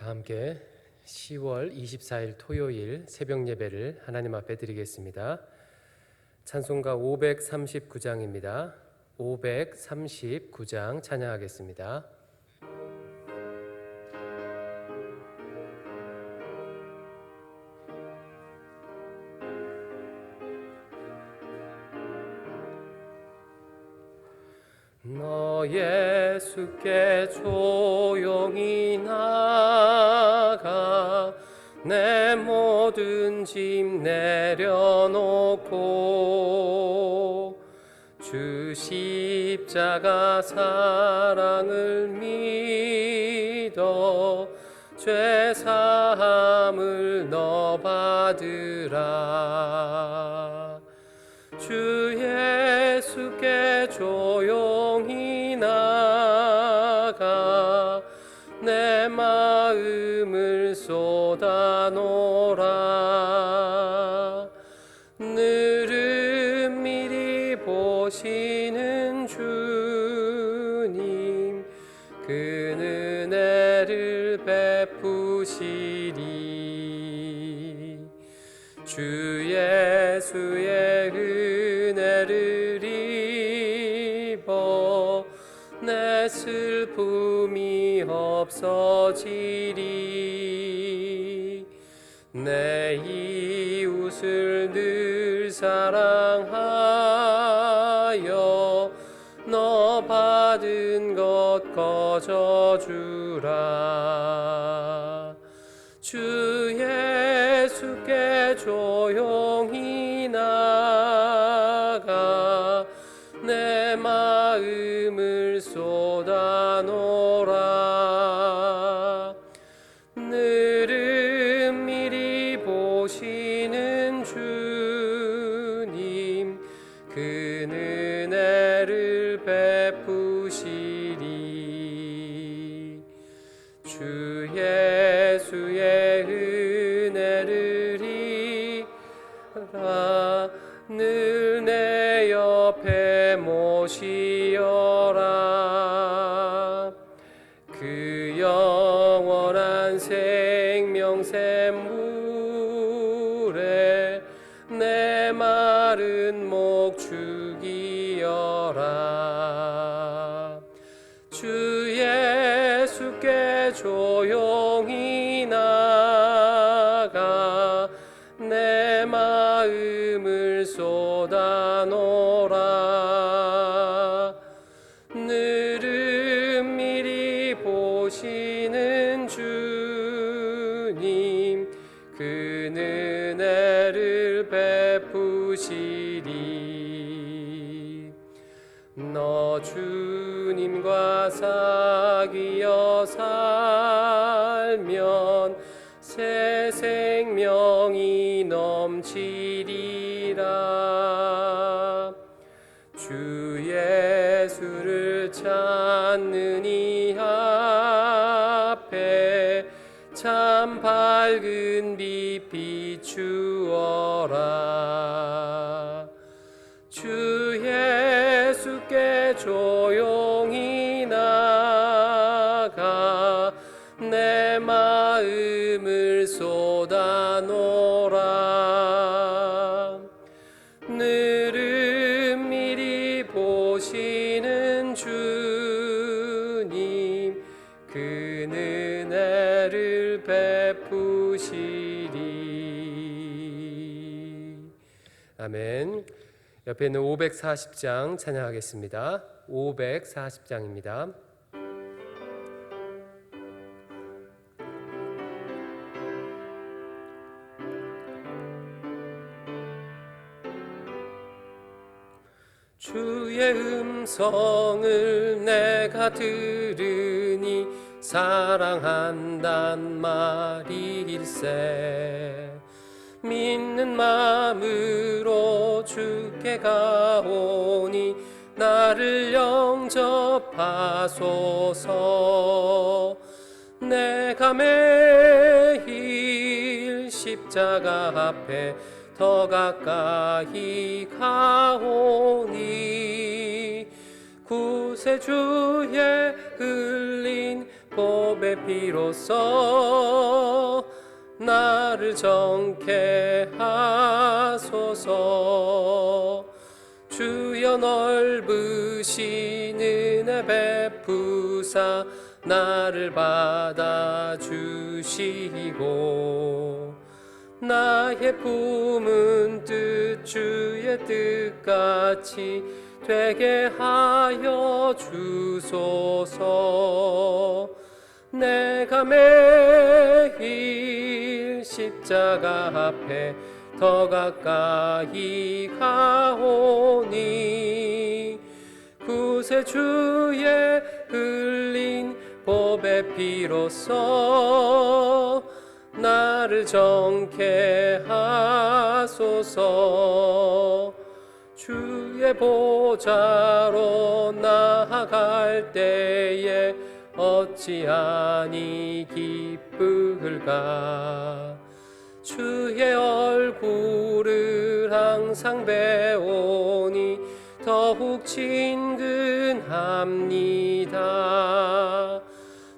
다 함께 10월 24일 토요일 새벽 예배를 하나님 앞에 드리겠습니다. 찬송가 539장입니다. 539장 찬양하겠습니다. 너 예수께 조용히 나가 내 모든 짐 내려놓고 주 십자가 사랑을 믿어 죄 사함을 너 받으라. 주 예수께 조용히 나가 내 마음을 쏟아놓으라. 늘은 미리 보시는 주님 그 은혜를 베푸시리. 주 예수의 은혜를 입어 내 슬픔이 없어지리. 내 이웃을 늘 사랑하여 너 받은 것 거저주라. 주 예수께 조용히 나가 내 마음을 쏟아놓으라. 늘은 미리 보시는 주님 그 은혜를 베푸시리. 주 예수의 은혜를 입으라. 늘 내 옆에 모시어라. 그 영원한 생명샘 물에 내 마른 목 죽이어라. 주 예수께 조용히 나가 내 마음을 쏟아놓으라. 늘은 미리 보시는 주님 그 은혜를 베푸시리. 너 주님과 사귀어 살면 새 생명이 넘치리라. 주 예수를 찾는 이 앞에 참 밝은 빛 비추어라. 주 예수께 조용히 나가 내 마음을 쏟아놓으라. 늘은 미리 보시는 주님 그 은혜를 베푸시리. 아멘. 옆에 있는 540장 찬양하겠습니다. 540장입니다. 주의 음성을 내가 들으니 사랑한단 말일세. 믿는 마음으로 주께 가오니 나를 영접하소서. 내가 매일 십자가 앞에 더 가까이 가오니 구세주의 흘린 법의 피로써 나를 정케 하소서. 주여 넓으신 은혜 베푸사 나를 받아주시고 나의 품은 뜻 주의 뜻같이 되게 하여 주소서. 내가 매일 십자가 앞에 더 가까이 가오니 구세주의 흘린 법의 피로써 나를 정케 하소서. 주의 보좌로 나아갈 때에 어찌하니 기쁠까. 주의 얼굴을 항상 배우니 더욱 친근합니다.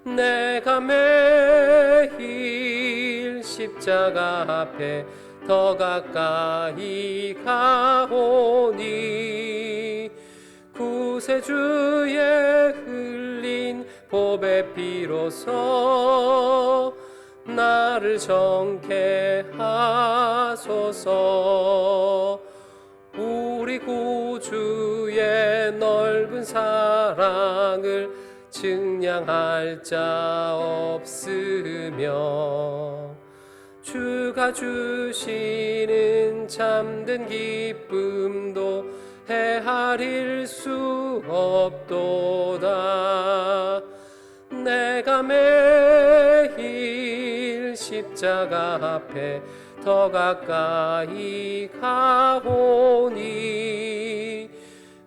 내가 매일 십자가 앞에 더 가까이 가오니 구세주의 흘린 법의 피로써 나를 정케 하소서. 우리 구주의 넓은 사랑을 증량할 자 없으며 주가 주시는 참된 기쁨도 헤아릴 수 없도다. 내가 매일 십자가 앞에 더 가까이 가오니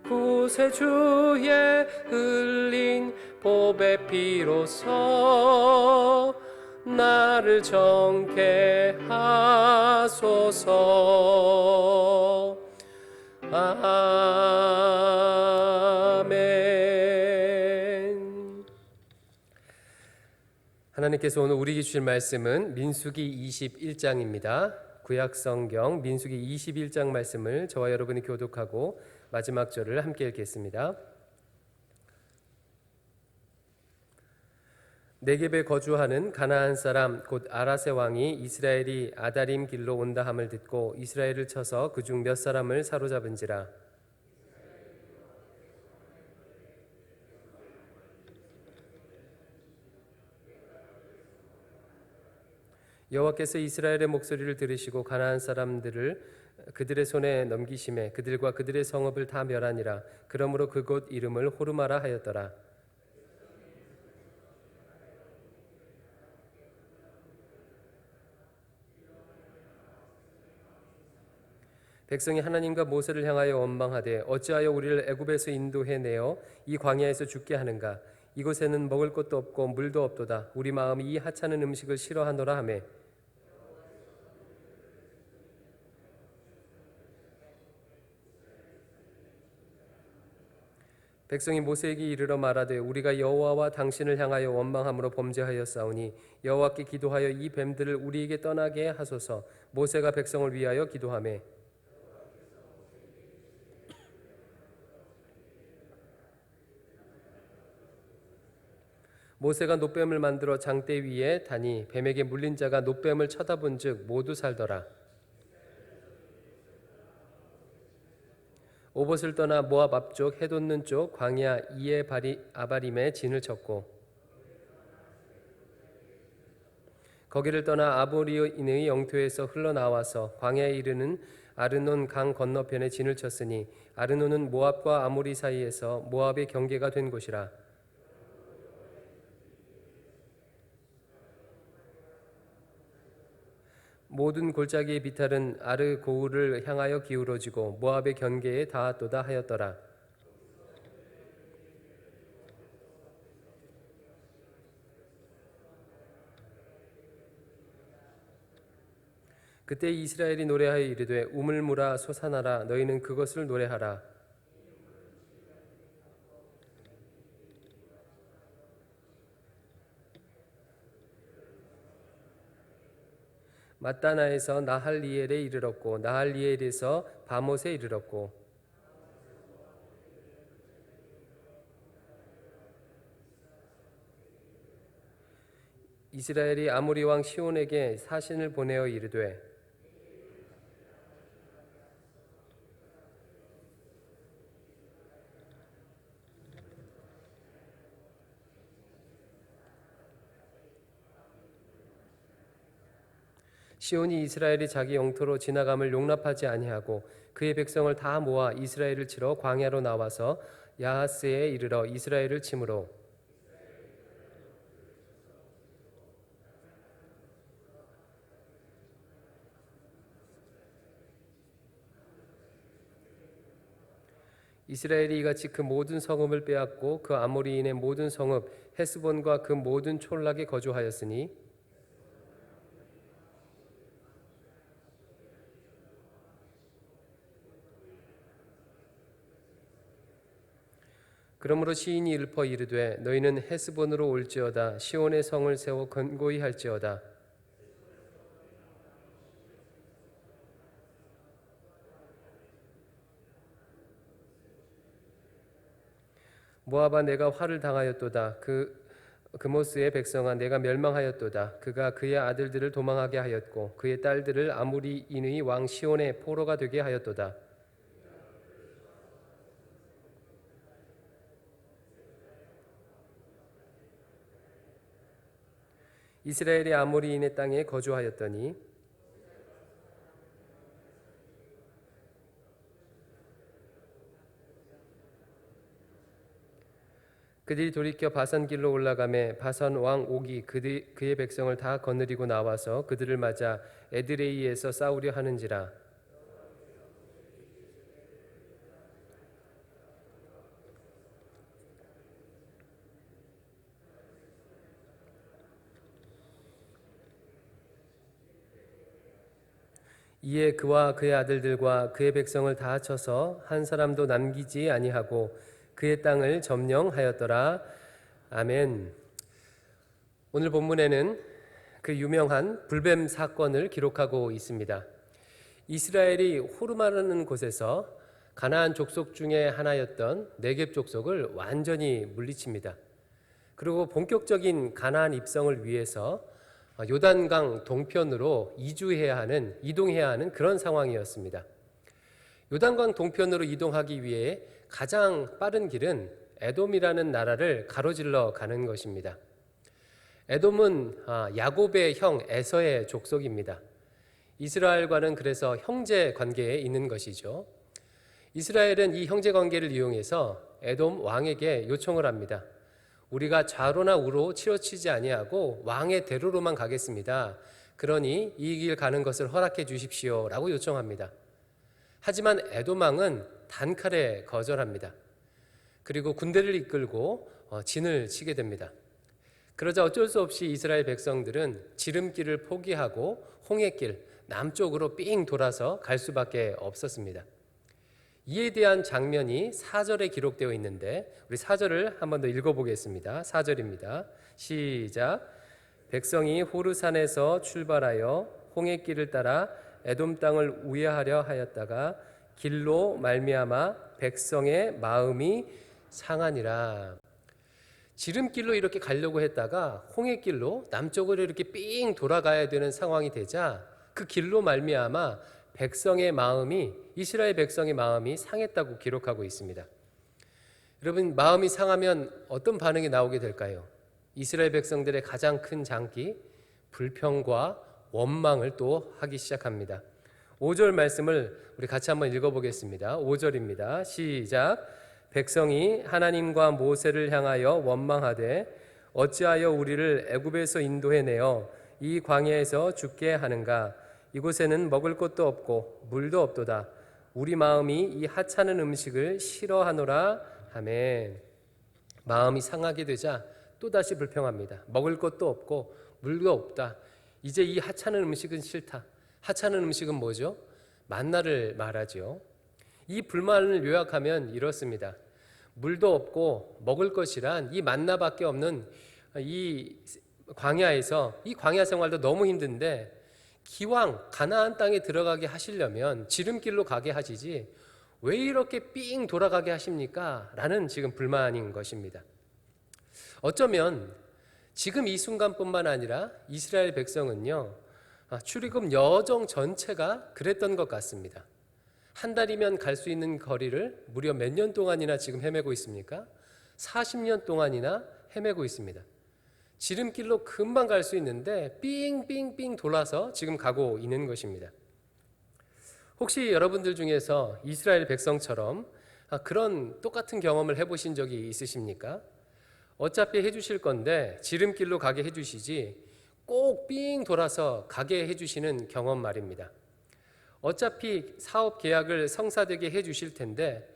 구세주의 흘린 법의 피로써 나를 정케 하소서. 아멘. 하나님께서 오늘 우리에게 주실 말씀은 민수기 21장입니다. 구약성경 민수기 21장 말씀을 저와 여러분이 교독하고 마지막 절을 함께 읽겠습니다. 네겝에 거주하는 가나안 사람 곧 아라세 왕이 이스라엘이 아다림 길로 온다 함을 듣고 이스라엘을 쳐서 그중 몇 사람을 사로잡은지라. 여호와께서 이스라엘의 목소리를 들으시고 가나안 사람들을 그들의 손에 넘기심에 그들과 그들의 성읍을 다 멸하니라. 그러므로 그곳 이름을 호르마라 하였더라. 백성이 하나님과 모세를 향하여 원망하되 어찌하여 우리를 애굽에서 인도해 내어 이 광야에서 죽게 하는가. 이곳에는 먹을 것도 없고 물도 없도다. 우리 마음이 이 하찮은 음식을 싫어하노라 하매 백성이 모세에게 이르러 말하되 우리가 여호와와 당신을 향하여 원망함으로 범죄하였사오니 여호와께 기도하여 이 뱀들을 우리에게 떠나게 하소서. 모세가 백성을 위하여 기도하매 모세가 놋뱀을 만들어 장대 위에 다니 뱀에게 물린 자가 놋뱀을 쳐다본즉 모두 살더라. 오봇을 떠나 모압 앞쪽 해 돋는 쪽 광야 이에 아바림에 진을 쳤고 거기를 떠나 아모리인의 영토에서 흘러나와서 광야에 이르는 아르논 강 건너편에 진을 쳤으니 아르논은 모압과 아모리 사이에서 모압의 경계가 된 곳이라. 모든 골짜기의 비탈은 아르 고울을 향하여 기울어지고 모압의 경계에 닿았도다 하였더라. 그때 이스라엘이 노래하여 이르되 우물물아 솟아나라. 너희는 그것을 노래하라. 마따나에서 나할리엘에 이르렀고 나할리엘에서 바못에 이르렀고 이스라엘이 아모리 왕 시온에게 사신을 보내어 이르되 시온이 이스라엘이 자기 영토로 지나감을 용납하지 아니하고 그의 백성을 다 모아 이스라엘을 치러 광야로 나와서 야하스에 이르러 이스라엘을 치므로 이스라엘이 이같이 그 모든 성읍을 빼앗고 그 아모리인의 모든 성읍 헤스본과 그 모든 촌락에 거주하였으니 그러므로 시인이 읊어 이르되 너희는 헤스본으로 올지어다 시온의 성을 세워 견고히 할지어다 모압아 내가 화를 당하였도다 그모스의 백성아 내가 멸망하였도다 그가 그의 아들들을 도망하게 하였고 그의 딸들을 아모리인의 왕 시온의 포로가 되게 하였도다 이스라엘이 아모리인의 땅에 거주하였더니 그들이 돌이켜 바산길로 올라가매 바산 왕 옥이 그의 백성을 다 거느리고 나와서 그들을 맞아 에드레이에서 싸우려 하는지라 이에 그와 그의 아들들과 그의 백성을 다 쳐서 한 사람도 남기지 아니하고 그의 땅을 점령하였더라. 아멘. 오늘 본문에는 그 유명한 불뱀 사건을 기록하고 있습니다. 이스라엘이 호르마라는 곳에서 가나안 족속 중에 하나였던 네겝 족속을 완전히 물리칩니다. 그리고 본격적인 가나안 입성을 위해서 요단강 동편으로 이동해야 하는 그런 상황이었습니다. 요단강 동편으로 이동하기 위해 가장 빠른 길은 에돔이라는 나라를 가로질러 가는 것입니다. 에돔은 야곱의 형 에서의 족속입니다. 이스라엘과는 그래서 형제 관계에 있는 것이죠. 이스라엘은 이 형제 관계를 이용해서 에돔 왕에게 요청을 합니다. 우리가 좌로나 우로 치우치지 아니하고 왕의 대로로만 가겠습니다. 그러니 이 길 가는 것을 허락해 주십시오 라고 요청합니다. 하지만 에돔 왕은 단칼에 거절합니다. 그리고 군대를 이끌고 진을 치게 됩니다. 그러자 어쩔 수 없이 이스라엘 백성들은 지름길을 포기하고 홍해길 남쪽으로 삥 돌아서 갈 수밖에 없었습니다. 이에 대한 장면이 4절에 기록되어 있는데 우리 4절을 한 번 더 읽어보겠습니다. 4절입니다. 시작. 백성이 호르산에서 출발하여 홍해길을 따라 에돔 땅을 우회하려 하였다가 길로 말미암아 백성의 마음이 상하니라. 지름길로 이렇게 가려고 했다가 홍해길로 남쪽으로 이렇게 삥 돌아가야 되는 상황이 되자 그 길로 말미암아 이스라엘 백성의 마음이 상했다고 기록하고 있습니다. 여러분, 마음이 상하면 어떤 반응이 나오게 될까요? 이스라엘 백성들의 가장 큰 장기, 불평과 원망을 또 하기 시작합니다. 5절 말씀을 우리 같이 한번 읽어보겠습니다. 5절입니다. 시작. 백성이 하나님과 모세를 향하여 원망하되 어찌하여 우리를 애굽에서 인도해내어 이 광야에서 죽게 하는가? 이곳에는 먹을 것도 없고 물도 없도다. 우리 마음이 이 하찮은 음식을 싫어하노라. 아멘. 마음이 상하게 되자 또다시 불평합니다. 먹을 것도 없고 물도 없다. 이제 이 하찮은 음식은 싫다. 하찮은 음식은 뭐죠? 만나를 말하죠. 이 불만을 요약하면 이렇습니다. 물도 없고 먹을 것이란 이 만나밖에 없는 이 광야 생활도 너무 힘든데 기왕 가나안 땅에 들어가게 하시려면 지름길로 가게 하시지 왜 이렇게 삥 돌아가게 하십니까? 라는 지금 불만인 것입니다. 어쩌면 지금 이 순간뿐만 아니라 이스라엘 백성은요, 출애굽 여정 전체가 그랬던 것 같습니다. 한 달이면 갈 수 있는 거리를 무려 몇 년 동안이나 지금 헤매고 있습니까? 40년 동안이나 헤매고 있습니다. 지름길로 금방 갈 수 있는데 삥삥삥 돌아서 지금 가고 있는 것입니다. 혹시 여러분들 중에서 이스라엘 백성처럼 그런 똑같은 경험을 해보신 적이 있으십니까? 어차피 해주실 건데 지름길로 가게 해주시지 꼭 삥 돌아서 가게 해주시는 경험 말입니다. 어차피 사업 계약을 성사되게 해주실 텐데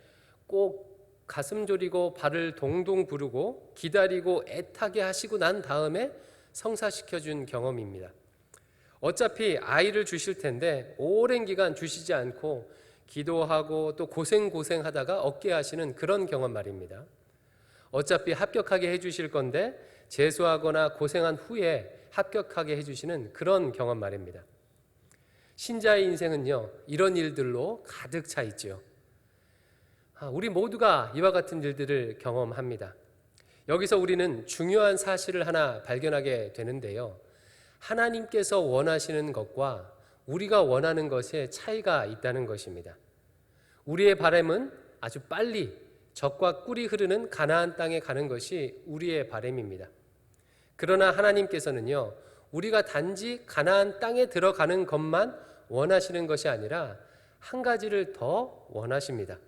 꼭 가슴 졸이고 발을 동동 구르고 기다리고 애타게 하시고 난 다음에 성사시켜준 경험입니다. 어차피 아이를 주실 텐데 오랜 기간 주시지 않고 기도하고 또 고생하다가 얻게 하시는 그런 경험 말입니다. 어차피 합격하게 해주실 건데 재수하거나 고생한 후에 합격하게 해주시는 그런 경험 말입니다. 신자의 인생은요, 이런 일들로 가득 차 있죠. 우리 모두가 이와 같은 일들을 경험합니다. 여기서 우리는 중요한 사실을 하나 발견하게 되는데요. 하나님께서 원하시는 것과 우리가 원하는 것에 차이가 있다는 것입니다. 우리의 바람은 아주 빨리 젖과 꿀이 흐르는 가나안 땅에 가는 것이 우리의 바람입니다. 그러나 하나님께서는요, 우리가 단지 가나안 땅에 들어가는 것만 원하시는 것이 아니라 한 가지를 더 원하십니다.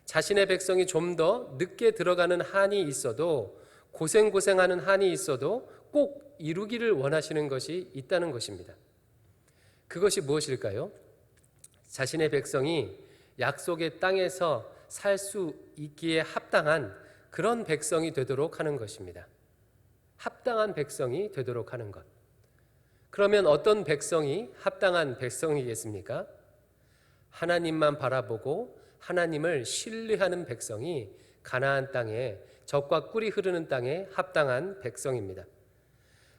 자신의 백성이 좀 더 늦게 들어가는 한이 있어도 고생하는 한이 있어도 꼭 이루기를 원하시는 것이 있다는 것입니다. 그것이 무엇일까요? 자신의 백성이 약속의 땅에서 살 수 있기에 합당한 그런 백성이 되도록 하는 것입니다. 합당한 백성이 되도록 하는 것. 그러면 어떤 백성이 합당한 백성이겠습니까? 하나님만 바라보고 하나님을 신뢰하는 백성이 가나안 땅에 젖과 꿀이 흐르는 땅에 합당한 백성입니다.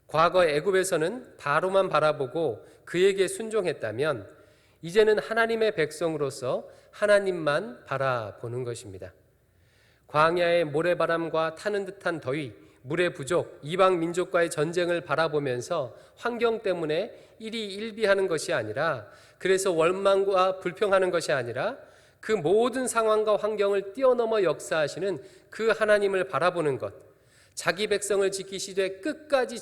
과거 애굽에서는 바로만 바라보고 그에게 순종했다면 이제는 하나님의 백성으로서 하나님만 바라보는 것입니다. 광야의 모래바람과 타는 듯한 더위, 물의 부족, 이방 민족과의 전쟁을 바라보면서 환경 때문에 일희일비하는 것이 아니라, 그래서 원망과 불평하는 것이 아니라 그 모든 상황과 환경을 뛰어넘어 역사하시는 그 하나님을 바라보는 것, 자기 백성을 지키시되 끝까지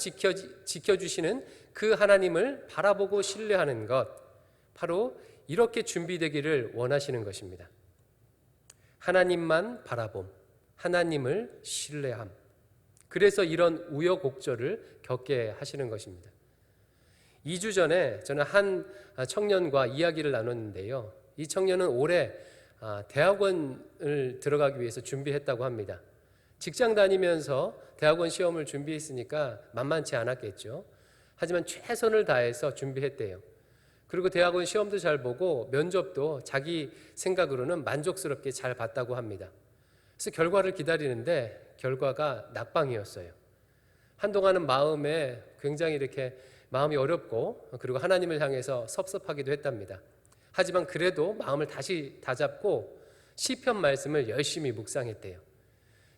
지켜주시는 그 하나님을 바라보고 신뢰하는 것, 바로 이렇게 준비되기를 원하시는 것입니다. 하나님만 바라봄, 하나님을 신뢰함. 그래서 이런 우여곡절을 겪게 하시는 것입니다. 2주 전에 저는 한 청년과 이야기를 나눴는데요. 이 청년은 올해 대학원을 들어가기 위해서 준비했다고 합니다. 직장 다니면서 대학원 시험을 준비했으니까 만만치 않았겠죠. 하지만 최선을 다해서 준비했대요. 그리고 대학원 시험도 잘 보고 면접도 자기 생각으로는 만족스럽게 잘 봤다고 합니다. 그래서 결과를 기다리는데 결과가 낙방이었어요. 한동안은 마음에 굉장히 이렇게 마음이 어렵고 그리고 하나님을 향해서 섭섭하기도 했답니다. 하지만 그래도 마음을 다시 다잡고 시편 말씀을 열심히 묵상했대요.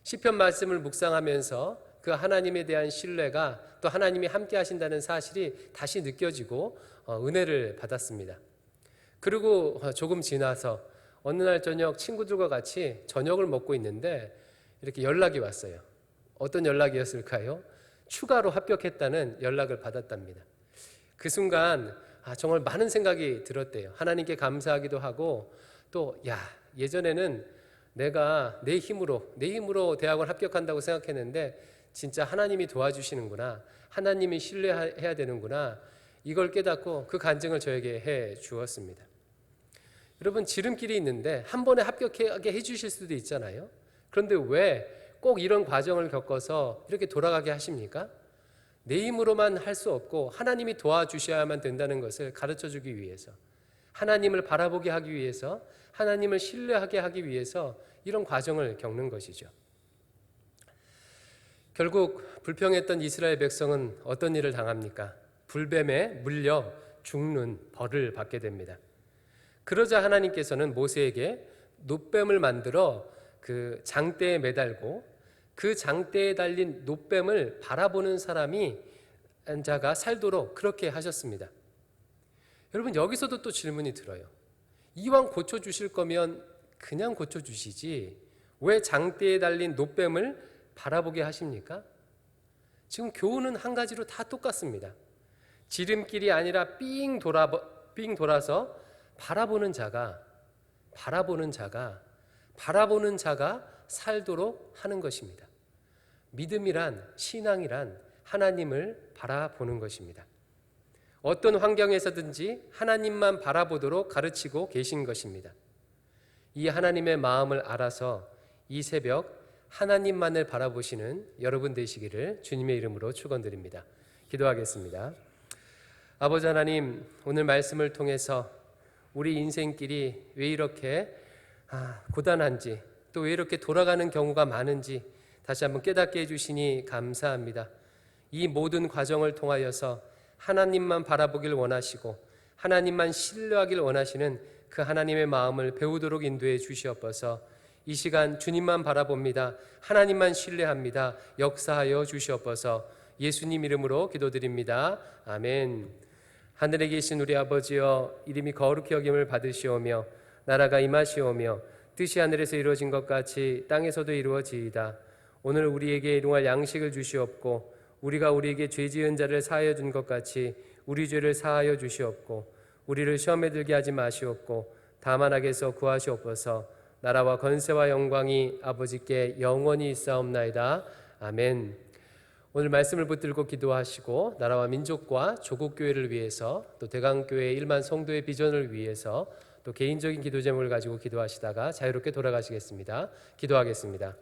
시편 말씀을 묵상하면서 그 하나님에 대한 신뢰가, 또 하나님이 함께 하신다는 사실이 다시 느껴지고 은혜를 받았습니다. 그리고 조금 지나서 어느 날 저녁 친구들과 같이 저녁을 먹고 있는데 이렇게 연락이 왔어요. 어떤 연락이었을까요? 추가로 합격했다는 연락을 받았답니다. 그 순간 정말 많은 생각이 들었대요. 하나님께 감사하기도 하고, 또 예전에는 내가 내 힘으로 대학을 합격한다고 생각했는데 진짜 하나님이 도와주시는구나, 하나님이 신뢰해야 되는구나, 이걸 깨닫고 그 간증을 저에게 해 주었습니다. 여러분, 지름길이 있는데 한 번에 합격하게 해주실 수도 있잖아요. 그런데 왜 꼭 이런 과정을 겪어서 이렇게 돌아가게 하십니까? 내 힘으로만 할 수 없고 하나님이 도와주셔야만 된다는 것을 가르쳐주기 위해서, 하나님을 바라보게 하기 위해서, 하나님을 신뢰하게 하기 위해서 이런 과정을 겪는 것이죠. 결국 불평했던 이스라엘 백성은 어떤 일을 당합니까? 불뱀에 물려 죽는 벌을 받게 됩니다. 그러자 하나님께서는 모세에게 놋뱀을 만들어 그 장대에 매달고 그 장대에 달린 놋뱀을 바라보는 사람이 자가 살도록 그렇게 하셨습니다. 여러분, 여기서도 또 질문이 들어요. 이왕 고쳐주실 거면 그냥 고쳐주시지 왜 장대에 달린 놋뱀을 바라보게 하십니까? 지금 교훈은 한 가지로 다 똑같습니다. 지름길이 아니라 삥 돌아서 바라보는 자가 살도록 하는 것입니다. 믿음이란, 신앙이란 하나님을 바라보는 것입니다. 어떤 환경에서든지 하나님만 바라보도록 가르치고 계신 것입니다. 이 하나님의 마음을 알아서 이 새벽 하나님만을 바라보시는 여러분 되시기를 주님의 이름으로 축원드립니다. 기도하겠습니다. 아버지 하나님, 오늘 말씀을 통해서 우리 인생길이 왜 이렇게 고단한지, 또 왜 이렇게 돌아가는 경우가 많은지 다시 한번 깨닫게 해주시니 감사합니다. 이 모든 과정을 통하여서 하나님만 바라보길 원하시고 하나님만 신뢰하길 원하시는 그 하나님의 마음을 배우도록 인도해 주시옵소서. 이 시간 주님만 바라봅니다. 하나님만 신뢰합니다. 역사하여 주시옵소서. 예수님 이름으로 기도드립니다. 아멘. 하늘에 계신 우리 아버지여, 이름이 거룩히 여김을 받으시오며 나라가 임하시오며 뜻이 하늘에서 이루어진 것 같이 땅에서도 이루어지이다. 오늘 우리에게 일용할 양식을 주시옵고 우리가 우리에게 죄 지은 자를 사하여 준 것 같이 우리 죄를 사하여 주시옵고 우리를 시험에 들게 하지 마시옵고 다만 악에서 구하시옵소서. 나라와 권세와 영광이 아버지께 영원히 있사옵나이다. 아멘. 오늘 말씀을 붙들고 기도하시고 나라와 민족과 조국교회를 위해서, 또 대강교회 1만 성도의 비전을 위해서, 또 개인적인 기도 제목을 가지고 기도하시다가 자유롭게 돌아가시겠습니다. 기도하겠습니다.